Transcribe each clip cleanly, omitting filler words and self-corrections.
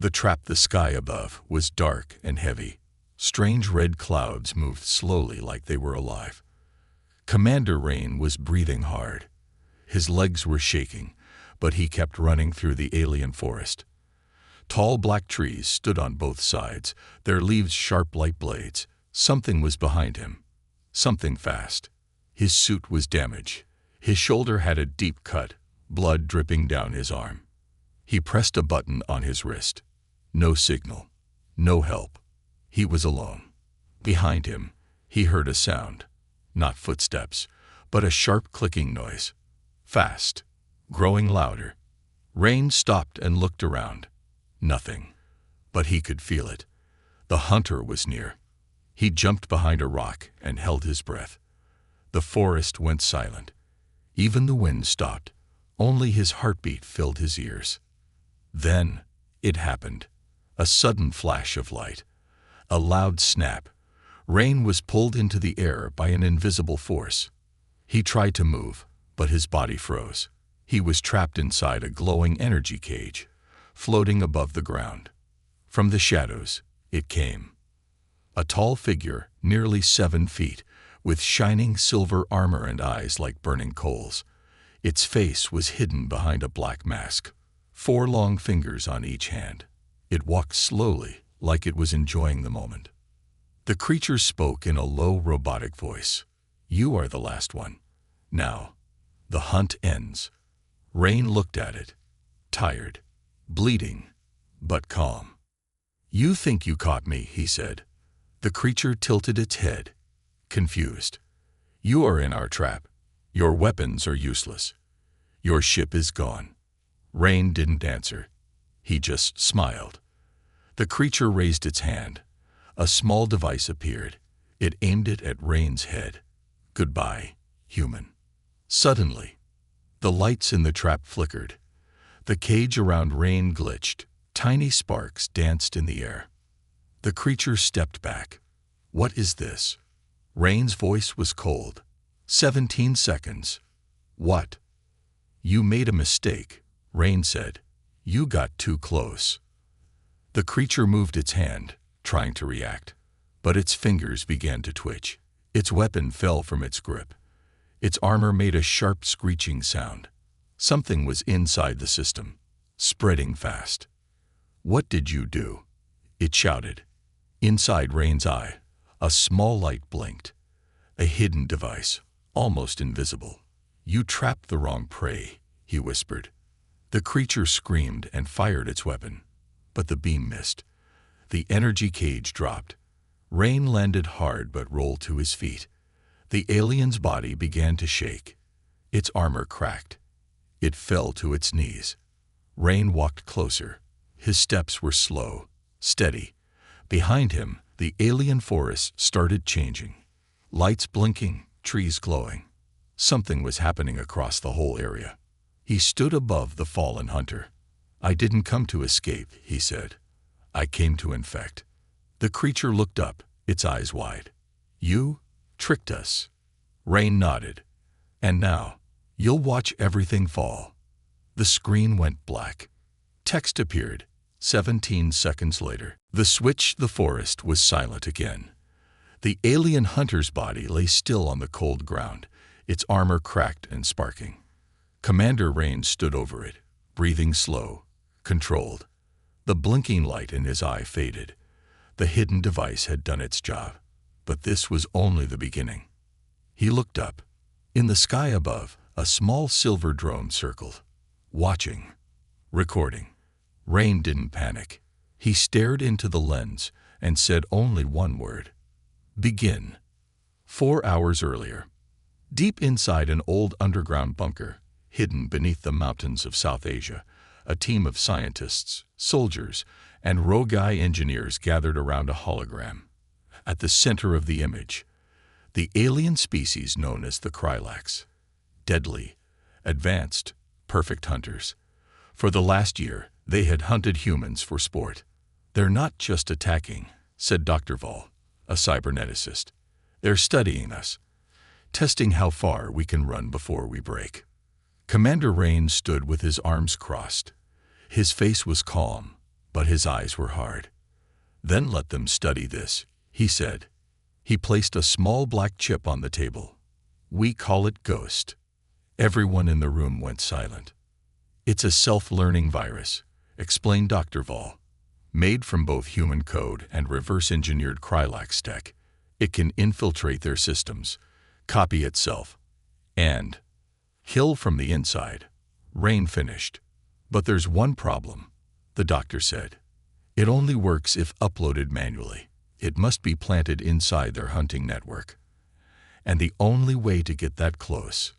The sky above was dark and heavy. Strange red clouds moved slowly like they were alive. Commander Rain was breathing hard. His legs were shaking, but he kept running through the alien forest. Tall black trees stood on both sides, their leaves sharp like blades. Something was behind him. Something fast. His suit was damaged. His shoulder had a deep cut, blood dripping down his arm. He pressed a button on his wrist. No signal. No help. He was alone. Behind him, he heard a sound. Not footsteps, but a sharp clicking noise. Fast. Growing louder. Rain stopped and looked around. Nothing. But he could feel it. The hunter was near. He jumped behind a rock and held his breath. The forest went silent. Even the wind stopped. Only his heartbeat filled his ears. Then it happened. A sudden flash of light. A loud snap. Rain was pulled into the air by an invisible force. He tried to move, but his body froze. He was trapped inside a glowing energy cage, floating above the ground. From the shadows, it came. A tall figure, nearly 7 feet, with shining silver armor and eyes like burning coals. Its face was hidden behind a black mask, 4 long fingers on each hand. It walked slowly, like it was enjoying the moment. The creature spoke in a low, robotic voice. "You are the last one. Now, the hunt ends." Rain looked at it, tired, bleeding, but calm. "You think you caught me," he said. The creature tilted its head, confused. "You are in our trap. Your weapons are useless. Your ship is gone." Rain didn't answer. He just smiled. The creature raised its hand. A small device appeared. It aimed it at Rain's head. "Goodbye, human." Suddenly, the lights in the trap flickered. The cage around Rain glitched. Tiny sparks danced in the air. The creature stepped back. "What is this?" Rain's voice was cold. 17 seconds. "What?" "You made a mistake," Rain said. "You got too close." The creature moved its hand, trying to react, but its fingers began to twitch. Its weapon fell from its grip. Its armor made a sharp screeching sound. Something was inside the system, spreading fast. "What did you do?" it shouted. Inside Rain's eye, a small light blinked. A hidden device, almost invisible. "You trapped the wrong prey," he whispered. The creature screamed and fired its weapon, but the beam missed. The energy cage dropped. Rain landed hard but rolled to his feet. The alien's body began to shake. Its armor cracked. It fell to its knees. Rain walked closer. His steps were slow, steady. Behind him, the alien forest started changing. Lights blinking, trees glowing. Something was happening across the whole area. He stood above the fallen hunter. "I didn't come to escape," he said. "I came to infect." The creature looked up, its eyes wide. "You tricked us." Rain nodded. "And now, you'll watch everything fall." The screen went black. Text appeared. 17 seconds later. The forest was silent again. The alien hunter's body lay still on the cold ground, its armor cracked and sparking. Commander Rain stood over it, breathing slow, controlled. The blinking light in his eye faded. The hidden device had done its job, but this was only the beginning. He looked up. In the sky above, a small silver drone circled, watching, recording. Rain didn't panic. He stared into the lens and said only one word: "Begin." 4 hours earlier, deep inside an old underground bunker, hidden beneath the mountains of South Asia, a team of scientists, soldiers, and Rogai engineers gathered around a hologram. At the center of the image, the alien species known as the Krylax. Deadly, advanced, perfect hunters. For the last year, they had hunted humans for sport. "They're not just attacking," said Dr. Vall, a cyberneticist. "They're studying us, testing how far we can run before we break." Commander Rain stood with his arms crossed. His face was calm, but his eyes were hard. "Then let them study this," he said. He placed a small black chip on the table. "We call it Ghost." Everyone in the room went silent. "It's a self-learning virus," explained Dr. Vall. "Made from both human code and reverse-engineered Krylax tech, it can infiltrate their systems, copy itself, and kill from the inside." Rain finished. "But there's one problem," the doctor said. "It only works if uploaded manually. It must be planted inside their hunting network. And the only way to get that close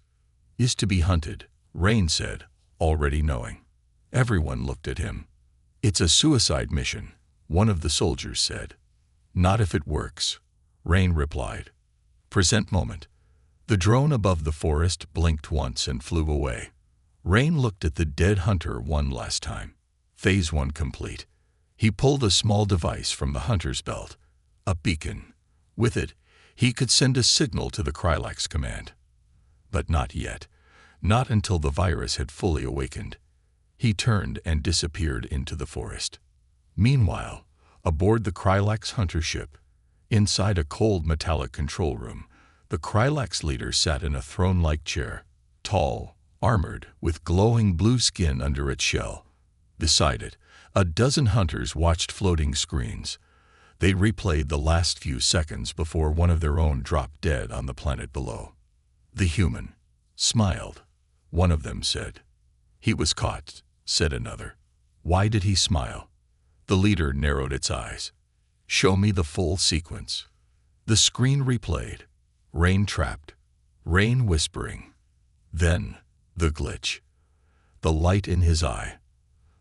is to be hunted," Rain said, already knowing. Everyone looked at him. "It's a suicide mission," one of the soldiers said. "Not if it works," Rain replied. Present moment. The drone above the forest blinked once and flew away. Rain looked at the dead hunter one last time. Phase 1 complete. He pulled a small device from the hunter's belt, a beacon. With it, he could send a signal to the Krylax command. But not yet. Not until the virus had fully awakened. He turned and disappeared into the forest. Meanwhile, aboard the Krylax hunter ship, inside a cold metallic control room, the Krylax leader sat in a throne-like chair, tall, armored, with glowing blue skin under its shell. Beside it, a dozen hunters watched floating screens. They replayed the last few seconds before one of their own dropped dead on the planet below. "The human smiled," one of them said. "He was caught," said another. "Why did he smile?" The leader narrowed its eyes. "Show me the full sequence." The screen replayed. Rain trapped. Rain whispering. Then, the glitch. The light in his eye.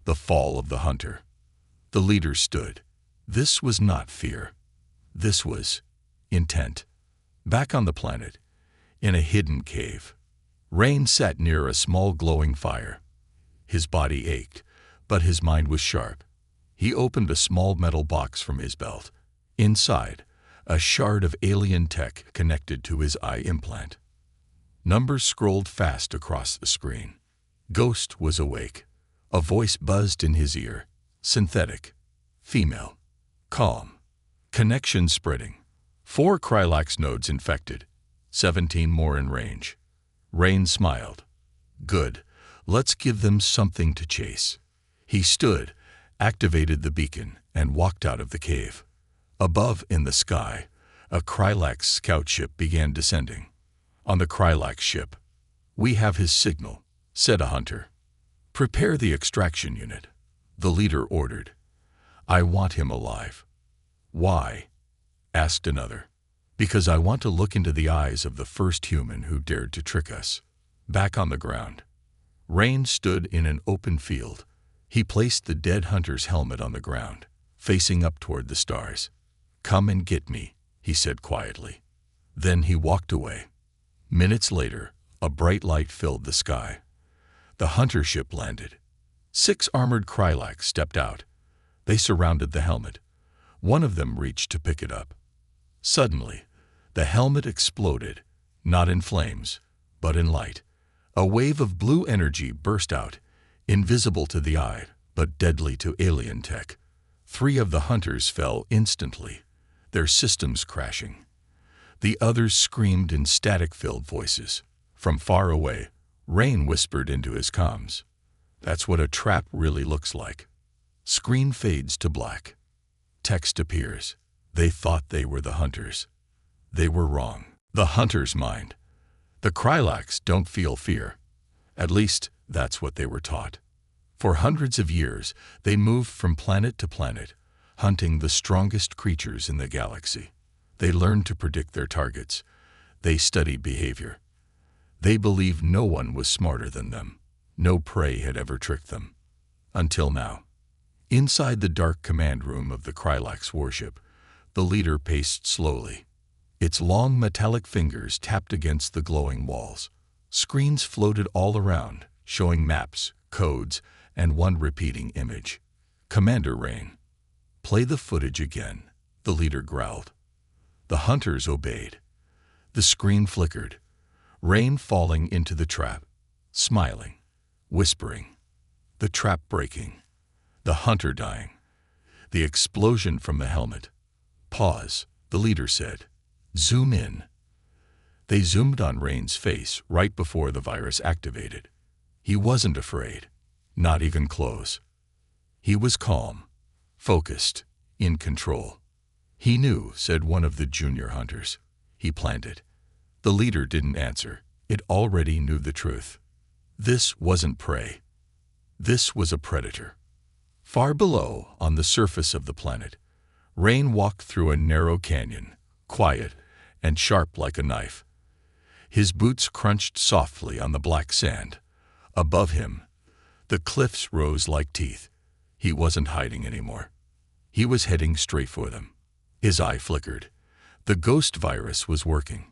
The fall of the hunter. The leader stood. This was not fear. This was intent. Back on the planet, in a hidden cave, Rain sat near a small glowing fire. His body ached, but his mind was sharp. He opened a small metal box from his belt. Inside, a shard of alien tech connected to his eye implant. Numbers scrolled fast across the screen. Ghost was awake. A voice buzzed in his ear. Synthetic. Female. Calm. Connection spreading. 4 Krylax nodes infected. 17 more in range. Rain smiled. "Good. Let's give them something to chase." He stood, activated the beacon, and walked out of the cave. Above in the sky, a Krylax scout ship began descending. On the Krylax ship, "We have his signal," said a hunter. "Prepare the extraction unit," the leader ordered. "I want him alive." "Why?" asked another. "Because I want to look into the eyes of the first human who dared to trick us." Back on the ground, Rain stood in an open field. He placed the dead hunter's helmet on the ground, facing up toward the stars. "Come and get me," he said quietly. Then he walked away. Minutes later, a bright light filled the sky. The hunter ship landed. 6 armored Krylax stepped out. They surrounded the helmet. One of them reached to pick it up. Suddenly, the helmet exploded, not in flames, but in light. A wave of blue energy burst out, invisible to the eye, but deadly to alien tech. 3 of the hunters fell instantly, their systems crashing. The others screamed in static-filled voices. From far away, Rain whispered into his comms. "That's what a trap really looks like." Screen fades to black. Text appears. They thought they were the hunters. They were wrong. The hunter's mind. The Krylax don't feel fear. At least, that's what they were taught. For hundreds of years, they moved from planet to planet, hunting the strongest creatures in the galaxy. They learned to predict their targets. They studied behavior. They believed no one was smarter than them. No prey had ever tricked them. Until now. Inside the dark command room of the Krylax warship, the leader paced slowly. Its long metallic fingers tapped against the glowing walls. Screens floated all around, showing maps, codes, and one repeating image. "Commander Rain." "Play the footage again," the leader growled. The hunters obeyed. The screen flickered. Rain falling into the trap, smiling, whispering. The trap breaking. The hunter dying. The explosion from the helmet. Pause, the leader said. Zoom in. They zoomed on Rain's face right before the virus activated. He wasn't afraid, not even close. He was calm, focused, in control. He knew, said one of the junior hunters. He planned it. The leader didn't answer. It already knew the truth. This wasn't prey. This was a predator. Far below, on the surface of the planet, Rain walked through a narrow canyon, quiet and sharp like a knife. His boots crunched softly on the black sand. Above him, the cliffs rose like teeth. He wasn't hiding anymore. He was heading straight for them. His eye flickered. The ghost virus was working.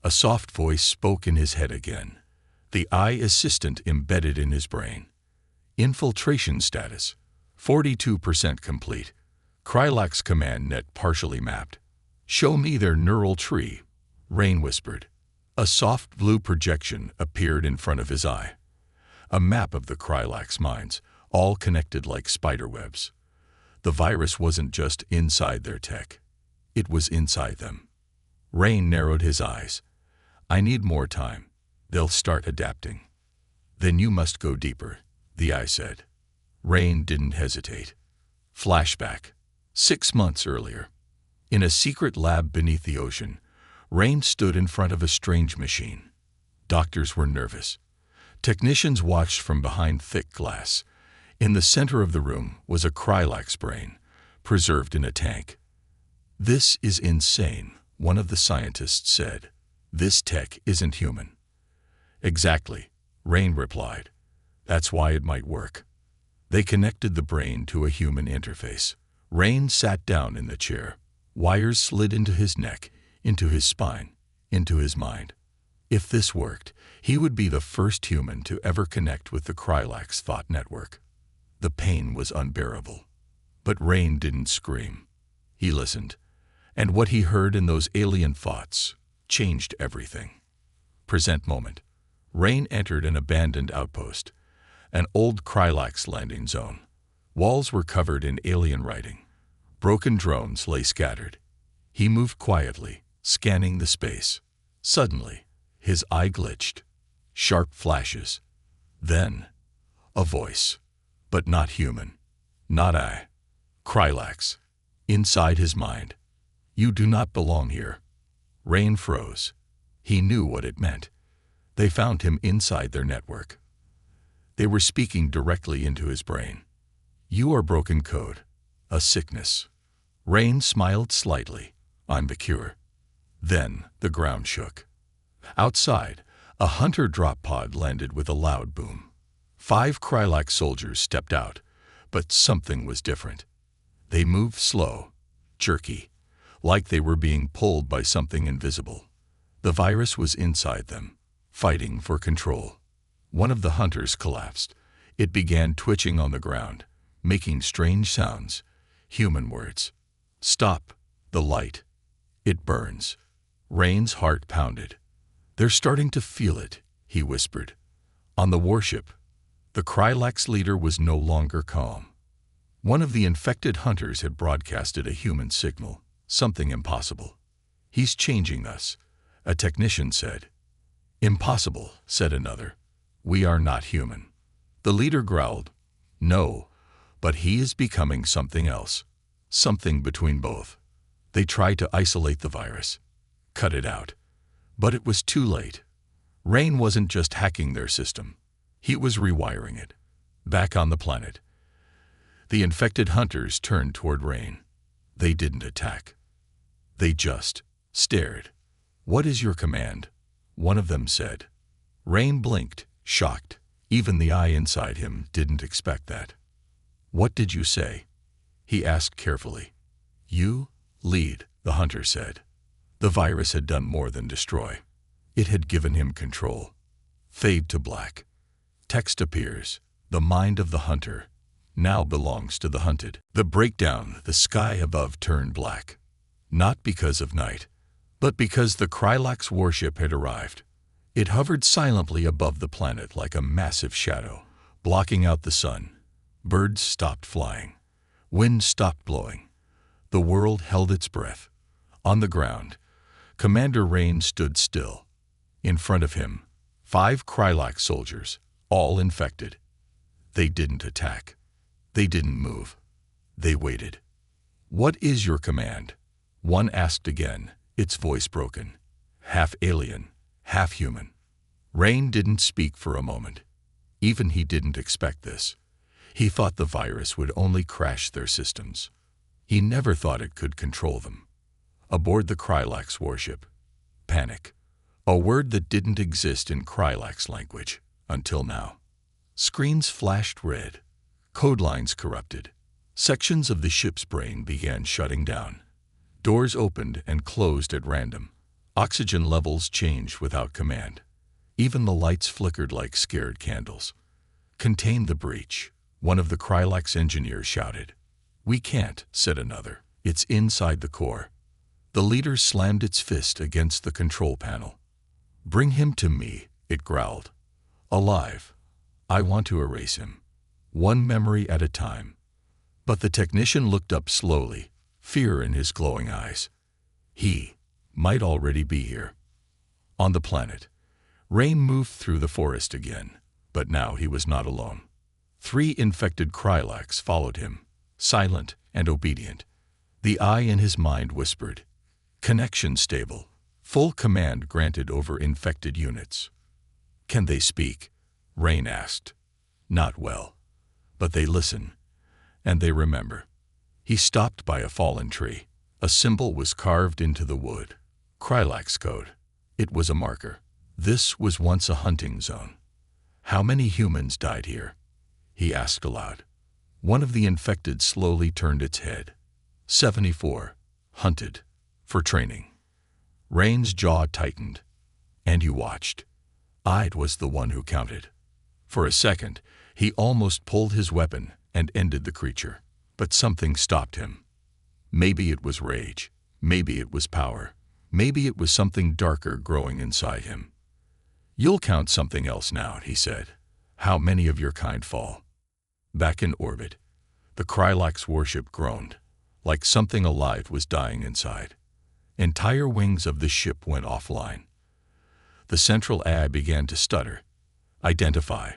A soft voice spoke in his head again. The eye assistant embedded in his brain. Infiltration status, 42% complete. Krylax command net partially mapped. Show me their neural tree, Rain whispered. A soft blue projection appeared in front of his eye. A map of the Krylax minds, all connected like spiderwebs. The virus wasn't just inside their tech. It was inside them. Rain narrowed his eyes. I need more time. They'll start adapting. Then you must go deeper, the eye said. Rain didn't hesitate. Flashback. 6 months earlier. In a secret lab beneath the ocean, Rain stood in front of a strange machine. Doctors were nervous. Technicians watched from behind thick glass. In the center of the room was a Krylax brain, preserved in a tank. This is insane, one of the scientists said. This tech isn't human. Exactly, Rain replied. That's why it might work. They connected the brain to a human interface. Rain sat down in the chair. Wires slid into his neck, into his spine, into his mind. If this worked, he would be the first human to ever connect with the Krylax thought network. The pain was unbearable. But Rain didn't scream. He listened. And what he heard in those alien thoughts changed everything. Present moment. Rain entered an abandoned outpost, an old Krylax landing zone. Walls were covered in alien writing. Broken drones lay scattered. He moved quietly, scanning the space. Suddenly, his eye glitched. Sharp flashes. Then, a voice. But not human. Not I. Krylax. Inside his mind. You do not belong here. Rain froze. He knew what it meant. They found him inside their network. They were speaking directly into his brain. You are broken code. A sickness. Rain smiled slightly. I'm the cure. Then the ground shook. Outside, a hunter drop pod landed with a loud boom. 5 Krylax soldiers stepped out, but something was different. They moved slow, jerky, like they were being pulled by something invisible. The virus was inside them, fighting for control. One of the hunters collapsed. It began twitching on the ground, making strange sounds, human words. Stop, the light. It burns. Rain's heart pounded. They're starting to feel it, he whispered. On the warship, the Krylax leader was no longer calm. One of the infected hunters had broadcasted a human signal, something impossible. He's changing us, a technician said. Impossible, said another. We are not human. The leader growled. No, but he is becoming something else, something between both. They tried to isolate the virus, cut it out. But it was too late. Rain wasn't just hacking their system. He was rewiring it. Back on the planet, the infected hunters turned toward Rain. They didn't attack. They just stared. What is your command? One of them said. Rain blinked, shocked. Even the eye inside him didn't expect that. What did you say? He asked carefully. You lead, the hunter said. The virus had done more than destroy. It had given him control. Fade to black. Text appears. The mind of the hunter now belongs to the hunted. The breakdown, the sky above turned black. Not because of night, but because the Krylax warship had arrived. It hovered silently above the planet like a massive shadow, blocking out the sun. Birds stopped flying. Wind stopped blowing. The world held its breath. On the ground, Commander Rain stood still. In front of him, 5 Krylax soldiers, all infected. They didn't attack. They didn't move. They waited. "What is your command?" one asked again, its voice broken. Half alien, half human. Rain didn't speak for a moment. Even he didn't expect this. He thought the virus would only crash their systems. He never thought it could control them. Aboard the Krylax warship, panic. A word that didn't exist in Krylax language until now. Screens flashed red. Code lines corrupted. Sections of the ship's brain began shutting down. Doors opened and closed at random. Oxygen levels changed without command. Even the lights flickered like scared candles. "Contain the breach," one of the Krylax engineers shouted. "We can't," said another. "It's inside the core." The leader slammed its fist against the control panel. "Bring him to me," it growled. "Alive. I want to erase him. One memory at a time." But the technician looked up slowly, fear in his glowing eyes. He might already be here. On the planet, Rain moved through the forest again, but now he was not alone. 3 infected Krylax followed him, silent and obedient. The eye in his mind whispered, "Connection stable. Full command granted over infected units." "Can they speak?" Rain asked. "Not well. But they listen, and they remember." He stopped by a fallen tree. A symbol was carved into the wood. Krylax code. It was a marker. This was once a hunting zone. "How many humans died here?" he asked aloud. One of the infected slowly turned its head. 74. Hunted. For training." Rain's jaw tightened. And you watched. I'd was the one who counted. For a second, he almost pulled his weapon and ended the creature. But something stopped him. Maybe it was rage. Maybe it was power. Maybe it was something darker growing inside him. "You'll count something else now," he said. "How many of your kind fall?" Back in orbit, the Krylax warship groaned, like something alive was dying inside. Entire wings of the ship went offline. The central AI began to stutter. "Identify.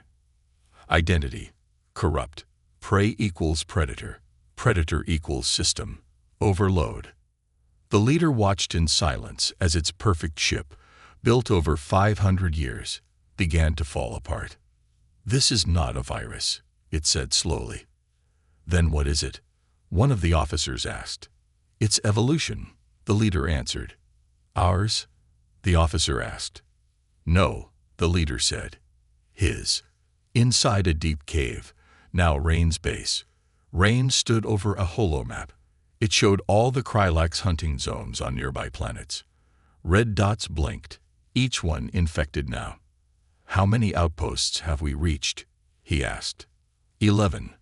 Identity. Corrupt. Prey equals predator. Predator equals system. Overload." The leader watched in silence as its perfect ship, built over 500 years, began to fall apart. "This is not a virus," it said slowly. "Then what is it?" one of the officers asked. "It's evolution," the leader answered. "Ours?" the officer asked. "No," the leader said. "His." Inside a deep cave, now Rain's base, Rain stood over a holomap. It showed all the Krylax hunting zones on nearby planets. Red dots blinked, each one infected now. "How many outposts have we reached?" he asked. 11.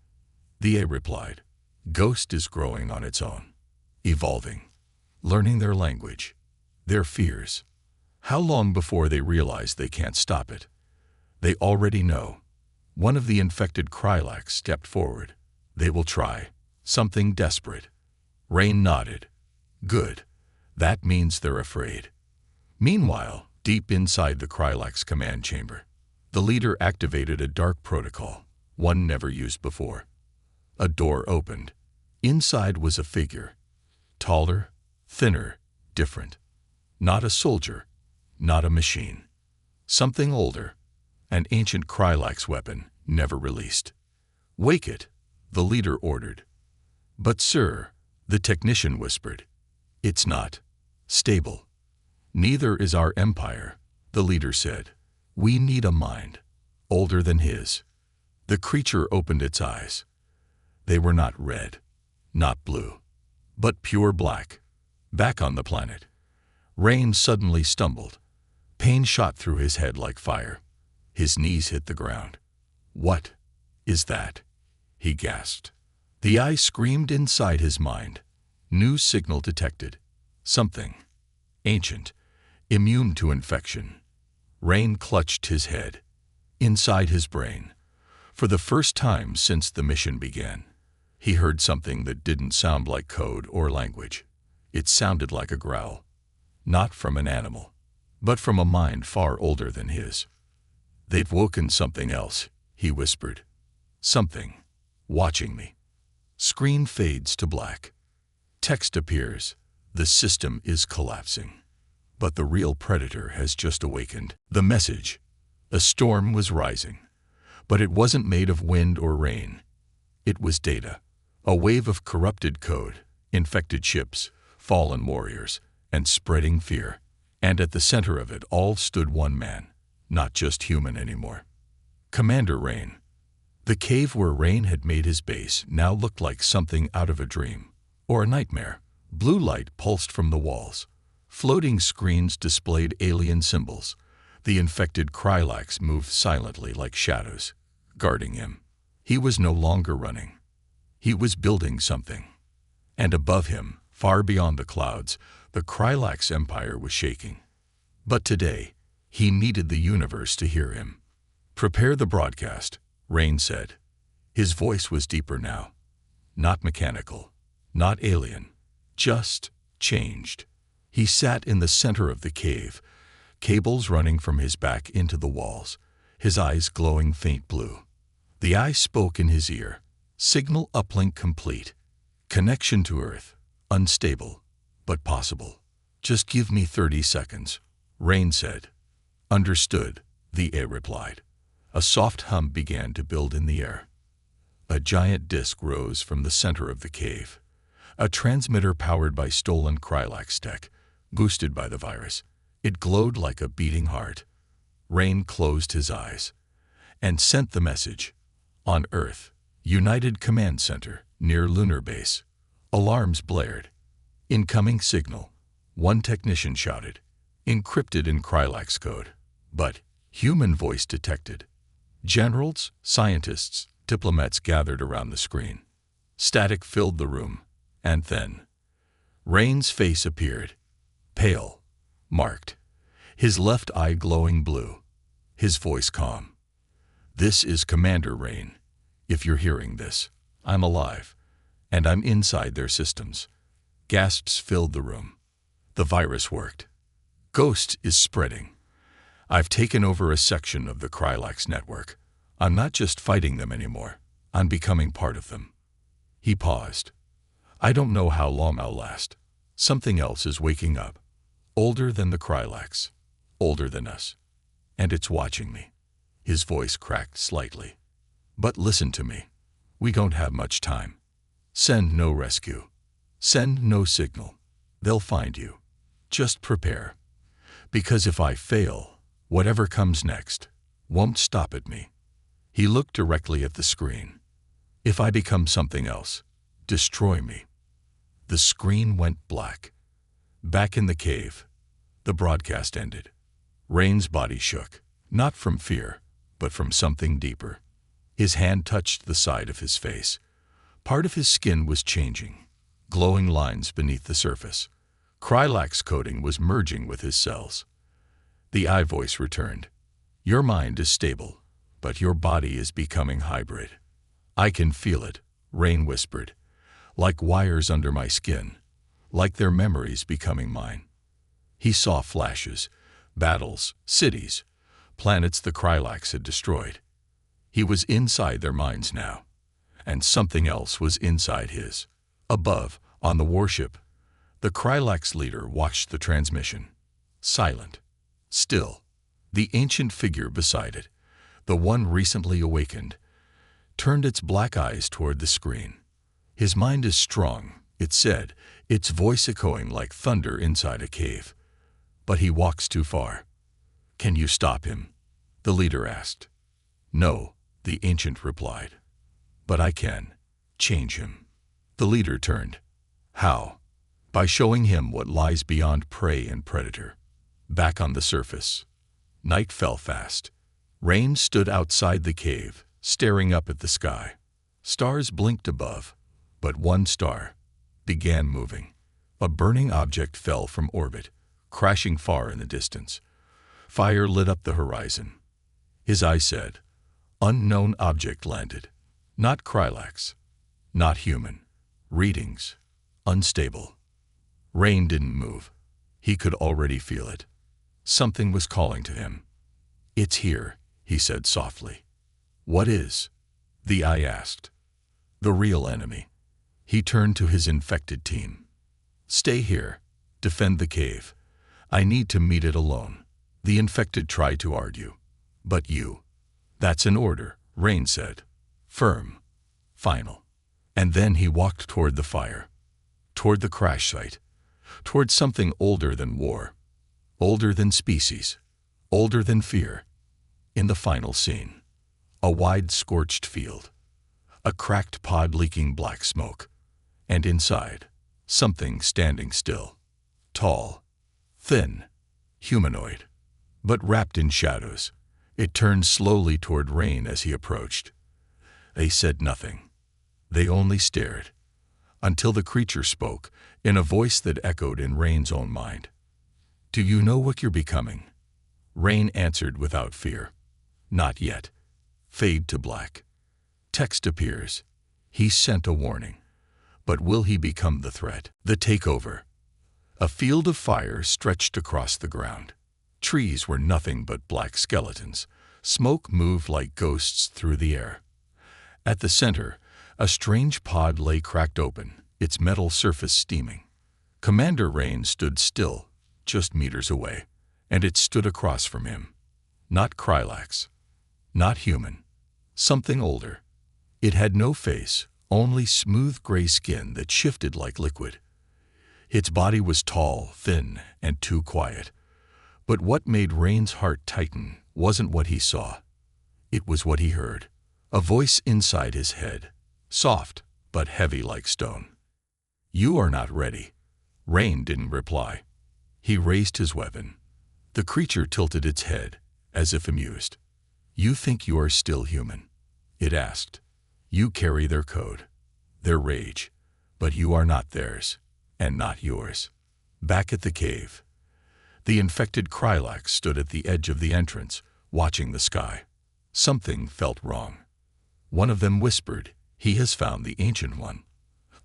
The A replied. "Ghost is growing on its own, evolving, learning their language, their fears. How long before they realize they can't stop it?" "They already know." One of the infected Krylax stepped forward. "They will try. Something desperate." Rain nodded. "Good. That means they're afraid." Meanwhile, deep inside the Krylax command chamber, the leader activated a dark protocol, one never used before. A door opened. Inside was a figure. Taller, thinner, different. Not a soldier, not a machine. Something older. An ancient Krylax weapon, never released. "Wake it," the leader ordered. "But sir," the technician whispered, "it's not stable." "Neither is our empire," the leader said. "We need a mind, older than his." The creature opened its eyes. They were not red, not blue, but pure black. Back on the planet, Rain suddenly stumbled. Pain shot through his head like fire. His knees hit the ground. "What is that?" he gasped. The eye screamed inside his mind. New signal detected. Something ancient, immune to infection. Rain clutched his head. Inside his brain, for the first time since the mission began, He heard something that didn't sound like code or language. It sounded like a growl, not from an animal, but from a mind far older than his. "They've woken something else," he whispered. "Something. Watching me." Screen fades to black. Text appears. The system is collapsing. But the real predator has just awakened. The message. A storm was rising. But it wasn't made of wind or rain. It was data. A wave of corrupted code, infected ships, fallen warriors, and spreading fear. And at the center of it all stood one man, not just human anymore. Commander Rain. The cave where Rain had made his base now looked like something out of a dream, or a nightmare. Blue light pulsed from the walls. Floating screens displayed alien symbols. The infected Krylax moved silently like shadows, guarding him. He was no longer running. He was building something. And above him, far beyond the clouds, the Krylax Empire was shaking. But today, he needed the universe to hear him. "Prepare the broadcast," Rain said. His voice was deeper now. Not mechanical, not alien, just changed. He sat in the center of the cave, cables running from his back into the walls, his eyes glowing faint blue. The eye spoke in his ear. "Signal uplink complete. Connection to Earth. Unstable, but possible. Just give me 30 seconds, Rain said. "Understood," the A replied. A soft hum began to build in the air. A giant disk rose from the center of the cave. A transmitter powered by stolen Krylax tech, boosted by the virus. It glowed like a beating heart. Rain closed his eyes and sent the message. "On Earth, United Command Center, near Lunar Base." Alarms blared. "Incoming signal," one technician shouted, encrypted in Krylax code. But human voice detected. Generals, scientists, diplomats gathered around the screen. Static filled the room, and then Rain's face appeared, pale, marked, his left eye glowing blue, his voice calm. "This is Commander Rain. If you're hearing this, I'm alive, and I'm inside their systems." Gasps filled the room. The virus worked. "Ghost is spreading. I've taken over a section of the Krylax network. I'm not just fighting them anymore. I'm becoming part of them." He paused. "I don't know how long I'll last. Something else is waking up. Older than the Krylax. Older than us. And it's watching me." His voice cracked slightly. "But listen to me. We don't have much time. Send no rescue. Send no signal. They'll find you. Just prepare. Because if I fail, whatever comes next won't stop at me." He looked directly at the screen. "If I become something else, destroy me." The screen went black. Back in the cave, the broadcast ended. Rain's body shook, not from fear, but from something deeper. His hand touched the side of his face. Part of his skin was changing, glowing lines beneath the surface. Krylax coating was merging with his cells. The eye voice returned. "Your mind is stable, but your body is becoming hybrid." "I can feel it," Rain whispered. "Like wires under my skin, like their memories becoming mine." He saw flashes, battles, cities, planets the Krylax had destroyed. He was inside their minds now, and something else was inside his. Above, on the warship, the Krylax leader watched the transmission. Silent. Still. The ancient figure beside it, the one recently awakened, turned its black eyes toward the screen. "His mind is strong," it said, its voice echoing like thunder inside a cave. "But he walks too far." "Can you stop him?" the leader asked. "No," the ancient replied. "But I can. Change him." The leader turned. "How?" "By showing him what lies beyond prey and predator." Back on the surface. Night fell fast. Rain stood outside the cave, staring up at the sky. Stars blinked above, but one star began moving. A burning object fell from orbit, crashing far in the distance. Fire lit up the horizon. His eye said, "Unknown object landed. Not Krylax. Not human. Readings. Unstable. Rain didn't move. He could already feel it. Something was calling to him. "It's here," he said softly. "What is?" the eye asked. "The real enemy." He turned to his infected team. "Stay here. Defend the cave. I need to meet it alone." The infected tried to argue. "But you." "That's an order," Rain said. Firm. Final. And then he walked toward the fire. Toward the crash site. Toward something older than war. Older than species. Older than fear. In the final scene. A wide scorched field. A cracked pod leaking black smoke. And inside, something standing still. Tall. Thin. Humanoid. But wrapped in shadows. It turned slowly toward Rain as he approached. They said nothing. They only stared. Until the creature spoke, in a voice that echoed in Rain's own mind. "Do you know what you're becoming?" Rain answered without fear. "Not yet." Fade to black. Text appears. He sent a warning. But will he become the threat? The takeover. A field of fire stretched across the ground. Trees were nothing but black skeletons. Smoke moved like ghosts through the air. At the center, a strange pod lay cracked open, its metal surface steaming. Commander Rain stood still, just meters away, and it stood across from him. Not Krylax. Not human. Something older. It had no face, only smooth gray skin that shifted like liquid. Its body was tall, thin, and too quiet. But what made Rain's heart tighten wasn't what he saw. It was what he heard. A voice inside his head, soft but heavy like stone. "You are not ready." Rain didn't reply. He raised his weapon. The creature tilted its head, as if amused. "You think you are still human?" it asked. "You carry their code, their rage, but you are not theirs, and not yours." Back at the cave, the infected Krylax stood at the edge of the entrance, watching the sky. Something felt wrong. One of them whispered, "He has found the Ancient One."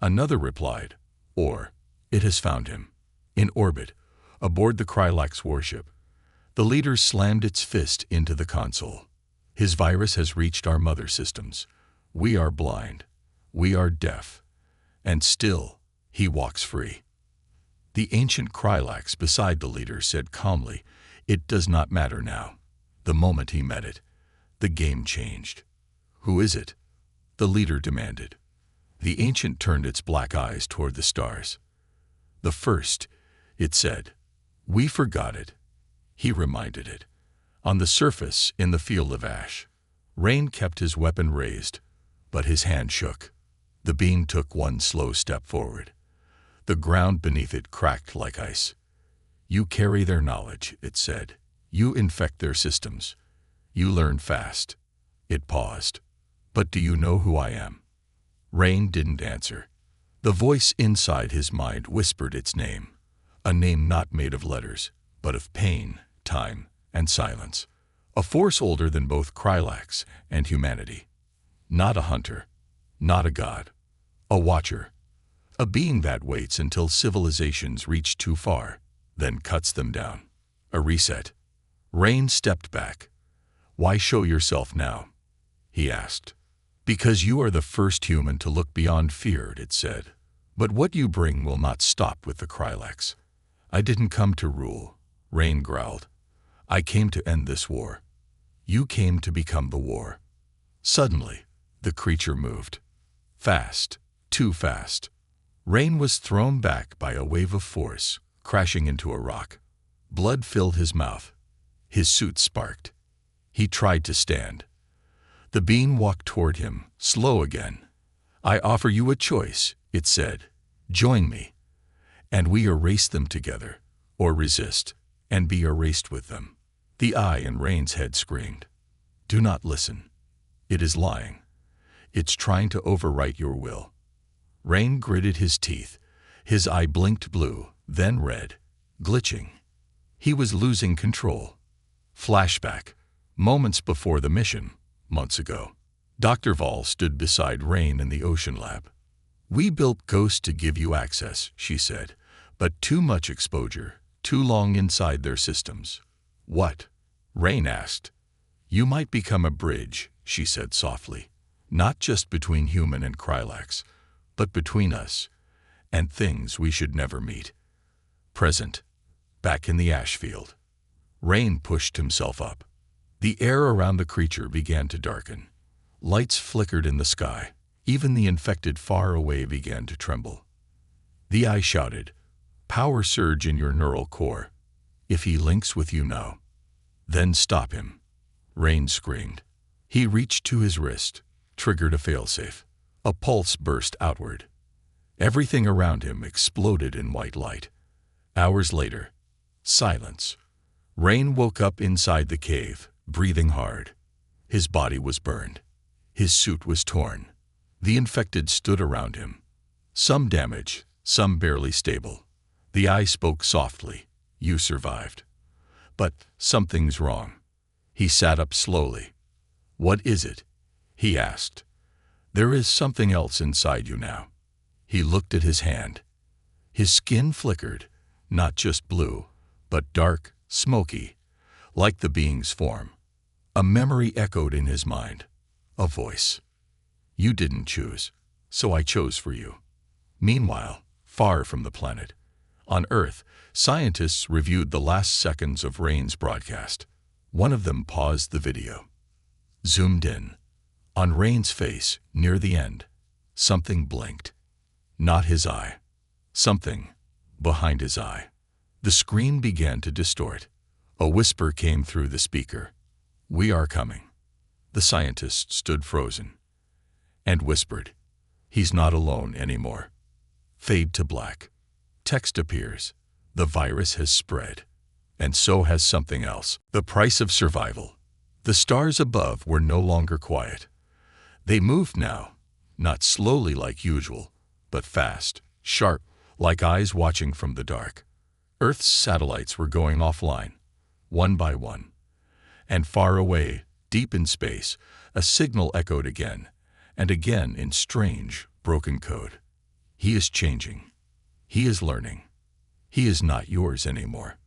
Another replied, "Or, it has found him." In orbit, aboard the Krylax warship, the leader slammed its fist into the console. "His virus has reached our mother systems. We are blind. We are deaf. And still, he walks free." The ancient Krylax beside the leader said calmly, "It does not matter now." The moment he met it, the game changed. "Who is it?" the leader demanded. The ancient turned its black eyes toward the stars. "The first," it said. "We forgot it." He reminded it. On the surface, in the field of ash, Rain kept his weapon raised, but his hand shook. The beam took one slow step forward. The ground beneath it cracked like ice. "You carry their knowledge," it said. "You infect their systems. You learn fast." It paused. "But do you know who I am?" Rain didn't answer. The voice inside his mind whispered its name. A name not made of letters, but of pain, time, and silence. A force older than both Krylax and humanity. Not a hunter. Not a god. A watcher. A being that waits until civilizations reach too far, then cuts them down. A reset. Rain stepped back. "Why show yourself now?" he asked. "Because you are the first human to look beyond fear," it said. "But what you bring will not stop with the Krylax." "I didn't come to rule," Rain growled. "I came to end this war. You came to become the war." Suddenly, the creature moved. Fast. Too fast. Rain was thrown back by a wave of force, crashing into a rock. Blood filled his mouth. His suit sparked. He tried to stand. The being walked toward him, slow again. "I offer you a choice," it said. "Join me, and we erase them together, or resist, and be erased with them." The eye in Rain's head screamed. "Do not listen. It is lying. It's trying to overwrite your will." Rain gritted his teeth. His eye blinked blue, then red, glitching. He was losing control. Flashback. Moments before the mission, months ago. Dr. Vall stood beside Rain in the ocean lab. "We built Ghost to give you access," she said, "but too much exposure, too long inside their systems." "What?" Rain asked. "You might become a bridge," she said softly, "not just between human and Krylax, but between us and things we should never meet." Present, back in the ash field. Rain pushed himself up. The air around the creature began to darken. Lights flickered in the sky. Even the infected far away began to tremble. The eye shouted, "Power surge in your neural core. If he links with you now, then stop him." Rain screamed. He reached to his wrist, triggered a failsafe. A pulse burst outward. Everything around him exploded in white light. Hours later, silence. Rain woke up inside the cave, breathing hard. His body was burned. His suit was torn. The infected stood around him. Some damage, some barely stable. The eye spoke softly, "You survived. But something's wrong." He sat up slowly. "What is it?" he asked. "There is something else inside you now." He looked at his hand. His skin flickered, not just blue, but dark, smoky, like the being's form. A memory echoed in his mind. A voice. "You didn't choose, so I chose for you." Meanwhile, far from the planet, on Earth, scientists reviewed the last seconds of Rain's broadcast. One of them paused the video. Zoomed in. On Rain's face, near the end, something blinked. Not his eye. Something behind his eye. The screen began to distort. A whisper came through the speaker. "We are coming." The scientist stood frozen and whispered, "He's not alone anymore." Fade to black. Text appears. "The virus has spread. And so has something else. The price of survival." The stars above were no longer quiet. They moved now, not slowly like usual, but fast, sharp, like eyes watching from the dark. Earth's satellites were going offline, one by one. And far away, deep in space, a signal echoed again, and again in strange, broken code. "He is changing. He is learning. He is not yours anymore."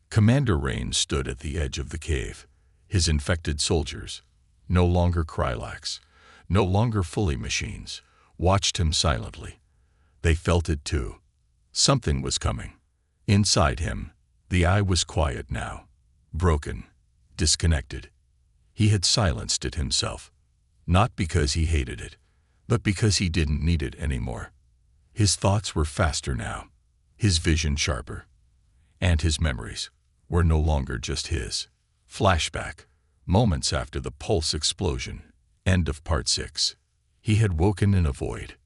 Commander Rain stood at the edge of the cave. His infected soldiers, no longer Krylax, no longer fully machines, watched him silently. They felt it too. Something was coming. Inside him, the eye was quiet now, broken, disconnected. He had silenced it himself, not because he hated it, but because he didn't need it anymore. His thoughts were faster now, his vision sharper, and his memories were no longer just his. Flashback, moments after the pulse explosion, end of part 6. He had woken in a void.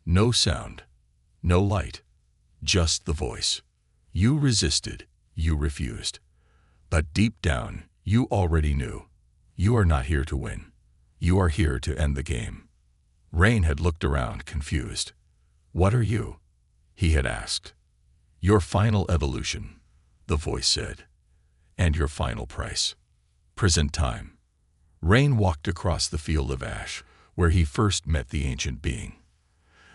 No sound, no light, just the voice. You resisted, you refused. But deep down, you already knew. You are not here to win. You are here to end the game. Rain had looked around, confused. "What are you?" he had asked. "Your final evolution," the voice said. "And your final price." Present time. Rain walked across the field of ash, where he first met the ancient being.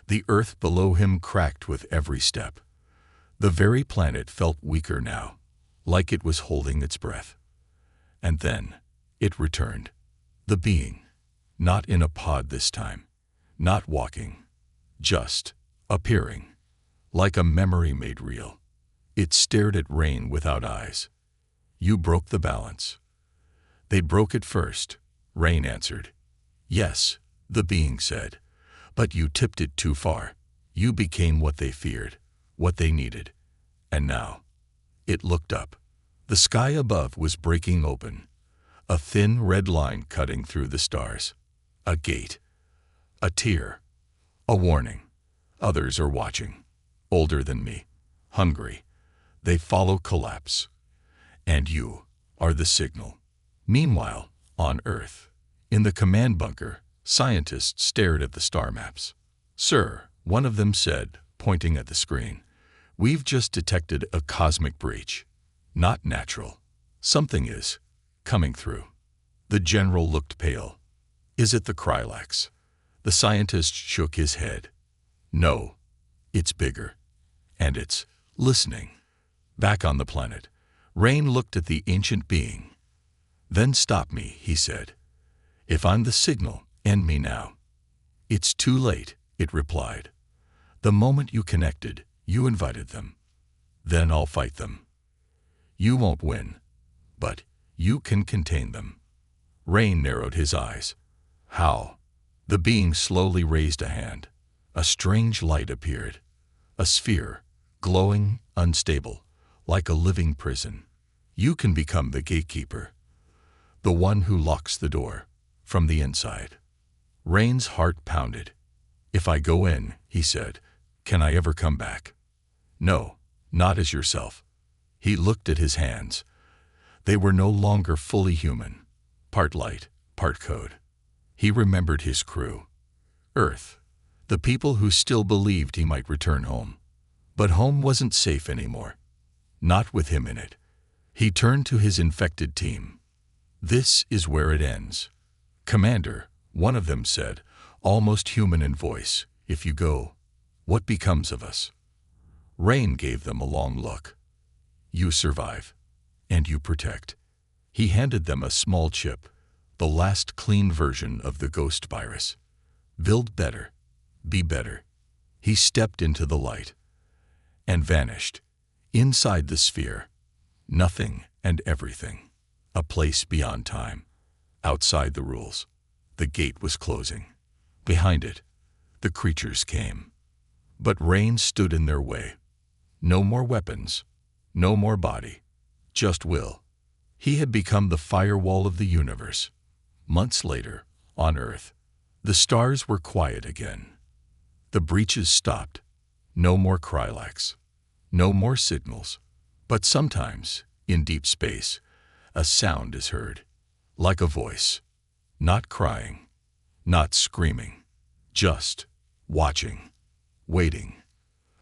The earth below him cracked with every step. The very planet felt weaker now, like it was holding its breath. And then, it returned. The being, not in a pod this time, not walking, just appearing, like a memory made real. It stared at Rain without eyes. "You broke the balance." "They broke it first," Rain answered. "Yes," the being said, "but you tipped it too far. You became what they feared, what they needed. And now." It looked up. The sky above was breaking open, a thin red line cutting through the stars. A gate. A tear. A warning. Others are watching. Older than me. Hungry. They follow collapse. And you are the signal. Meanwhile, on Earth, in the command bunker, scientists stared at the star maps. "Sir," one of them said, pointing at the screen, "we've just detected a cosmic breach. Not natural. Something is coming through." The general looked pale. "Is it the Krylax?" The scientist shook his head. No, it's bigger. And it's listening. Back on the planet, Rain looked at the ancient being. Then stop me, he said. If I'm the signal, end me now. It's too late, it replied. The moment you connected, you invited them. Then I'll fight them. You won't win, but you can contain them. Rain narrowed his eyes. How? The being slowly raised a hand. A strange light appeared. A sphere, glowing, unstable, like a living prison. You can become the gatekeeper, the one who locks the door from the inside. Rain's heart pounded. If I go in, he said, can I ever come back? No, not as yourself. He looked at his hands. They were no longer fully human, part light, part code. He remembered his crew. Earth, the people who still believed he might return home. But home wasn't safe anymore. Not with him in it. He turned to his infected team. This is where it ends. Commander, one of them said, almost human in voice, if you go, what becomes of us? Rain gave them a long look. You survive, and you protect. He handed them a small chip, the last clean version of the ghost virus. Build better, be better. He stepped into the light and vanished. Inside the sphere, nothing and everything. A place beyond time. Outside the rules. The gate was closing. Behind it, the creatures came. But Rain stood in their way. No more weapons, no more body, just will. He had become the firewall of the universe. Months later, on Earth, the stars were quiet again. The breaches stopped. No more Krylax. No more signals. But sometimes, in deep space, a sound is heard. Like a voice. Not crying. Not screaming. Just watching. Waiting.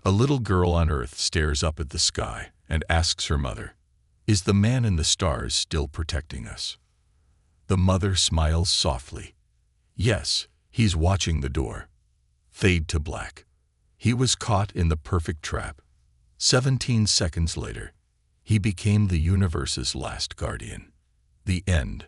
A little girl on Earth stares up at the sky and asks her mother, is the man in the stars still protecting us? The mother smiles softly. Yes, he's watching the door. Fade to black. He was caught in the perfect trap. 17 seconds later, he became the universe's last guardian. The end.